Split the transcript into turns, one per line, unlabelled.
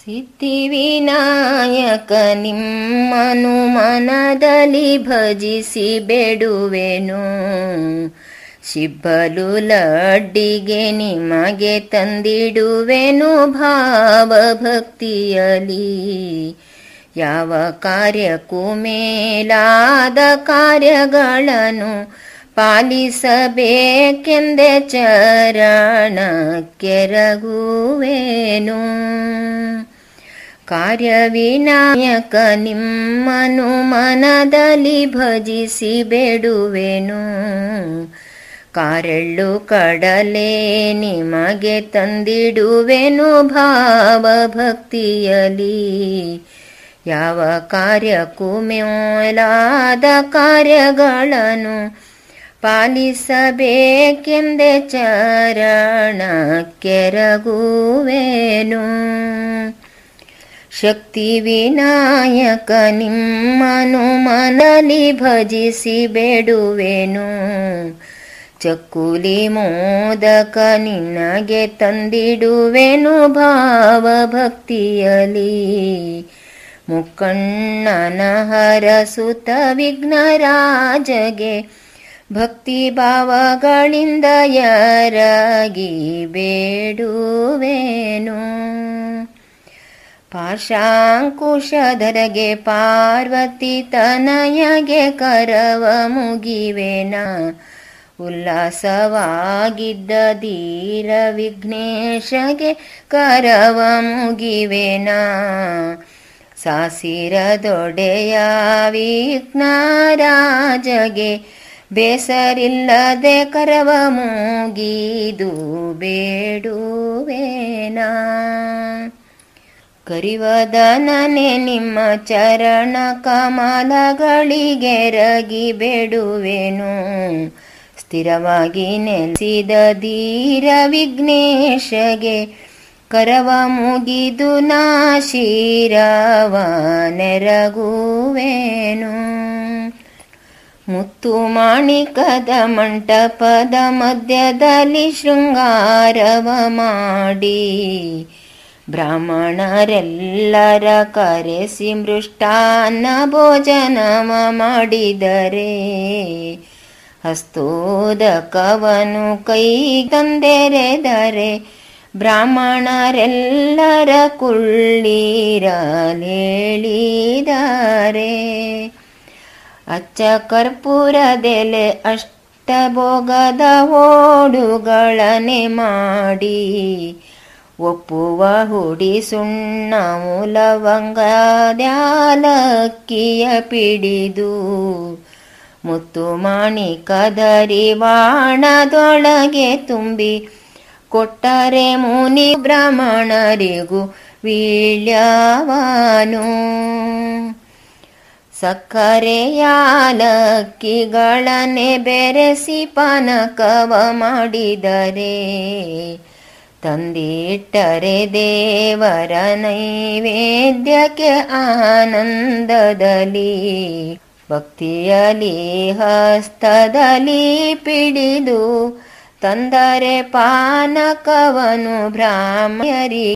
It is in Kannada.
ಸಿದ್ಧಿವಿನಾಯಕ ನಿಮ್ಮನು ಮನದಲ್ಲಿ ಭಜಿಸಿ ಬೇಡುವೆನು. ಶಿಬ್ಬಲು ಲಡ್ಡಿಗೆ ನಿಮಗೆ ತಂದಿಡುವೆನು ಭಾವಭಕ್ತಿಯಲಿ. ಯಾವ ಕಾರ್ಯಕ್ಕೂ ಮೇಲಾದ ಕಾರ್ಯಗಳನ್ನು ಪಾಲಿಸಬೇಕೆಂದೇ ಚರಣಕ್ಕೆರಗುವೆನು. ಕಾರ್ಯವಿನಾಯಕ ನಿಮ್ಮನು ಮನದಲ್ಲಿ ಭಜಿಸಿ ಬೇಡುವೆನು. ಕಾರೆಳ್ಳು ಕಡಲೆ ನಿಮಗೆ ತಂದಿಡುವೆನು ಭಾವಭಕ್ತಿಯಲಿ. ಯಾವ ಕಾರ್ಯಕ್ಕೂ ಮೇಲಾದ ಕಾರ್ಯಗಳನ್ನು ಪಾಲಿಸಬೇಕೆಂದೇ ಚರಣಕ್ಕೆರಗುವೆನು. ಶಕ್ತಿ ವಿನಾಯಕ ನಿಮ್ಮನು ಮನದಲ್ಲಿ ಭಜಿಸಿ ಬೇಡುವೆನು. ಚಕ್ಕುಲಿ ಮೋದಕ ನಿನಗೆ ತಂದಿಡುವೆನು ಭಾವಭಕ್ತಿಯಲಿ. ಮುಕ್ಕಣ್ಣನ ಹರಸುತ ವಿಘ್ನರಾಜಗೆ ಭಕ್ತಿ ಭಾವಗಳಿಂದ ಎರಗಿ ಬೇಡುವೆನು. ಪಾಶಾಂಕುಶಧರಗೆ ಪಾರ್ವತಿ ತನಯಗೆ ಕರವ ಮುಗಿವೆನ. ಉಲ್ಲಾಸವಾಗಿದ್ದ ಧೀರ ವಿಘ್ನೇಶಗೆ ಕರವ ಮುಗಿವೆನ. ಸಾಸಿರದೊಡೆಯ ವಿಘ್ನರಾಜಗೆ ಬೇಸರಿಲ್ಲದೆ ಕರವ ಮುಗಿದು ಬೇಡುವೆನ. ಕರಿವದನನೆ ನಿಮ್ಮ ಚರಣ ಕಮಲಗಳಿಗೆರಗಿ ಬೇಡುವೆನು. ಸ್ಥಿರವಾಗಿ ನೆಲೆಸಿದ ಧೀರ ವಿಘ್ನೇಶಗೆ ಕರವ ಮುಗಿದು ನಾ ಶಿರವ ನೆರಗುವೆನು. ಮುತ್ತು ಮಾಣಿಕದ ಮಂಟಪದ ಮಧ್ಯದಲ್ಲಿ ಶೃಂಗಾರವ ಮಾಡಿ ಬ್ರಾಹ್ಮಣರೆಲ್ಲರ ಕರೆಸಿ ಮೃಷ್ಟಾನ್ನ ಭೋಜನವ ಮಾಡಿದರೆ. ಹಸ್ತೋದಕವನು ಕೈ ತಂದೆರೆದರೆ ಬ್ರಾಹ್ಮಣರೆಲ್ಲರ ಕುಳ್ಳೀರಲೇಳಿದರೆ. ಅಚ್ಚ ಕರ್ಪೂರದೆಲೆ ಅಷ್ಟಭೋಗದ ಓಡುಗಳನೆ ಮಾಡಿ ಒಪ್ಪುವ ಹುಡಿ ಸುಣ್ಣ ಲವಂಗದ್ಯಾಲಕ್ಕಿಯ ಪಿಡಿದು ಮುತ್ತು ಮಾಣಿಕದರಿ ಬಾಣದೊಳಗೆ ತುಂಬಿ ಕೊಟ್ಟರೆ ಮುನಿ ಬ್ರಾಹ್ಮಣರಿಗೂ ವೀಳ್ಯವಾನು. ಸಕ್ಕರೆ ಯಾಲಕ್ಕಿಗಳನ್ನೇ ಬೆರೆಸಿ ಪಾನಕವ ಮಾಡಿದರೆ ತಂದಿಟ್ಟರೆ ದೇವರ ನೈವೇದ್ಯಕ್ಕೆ ಆನಂದದಲ್ಲಿ. ಭಕ್ತಿಯಲಿ ಹಸ್ತದಲ್ಲಿ ಪಿಡಿದು ತಂದರೆ ಪಾನಕವನು ಬ್ರಾಹ್ಮಣರಿಗೆ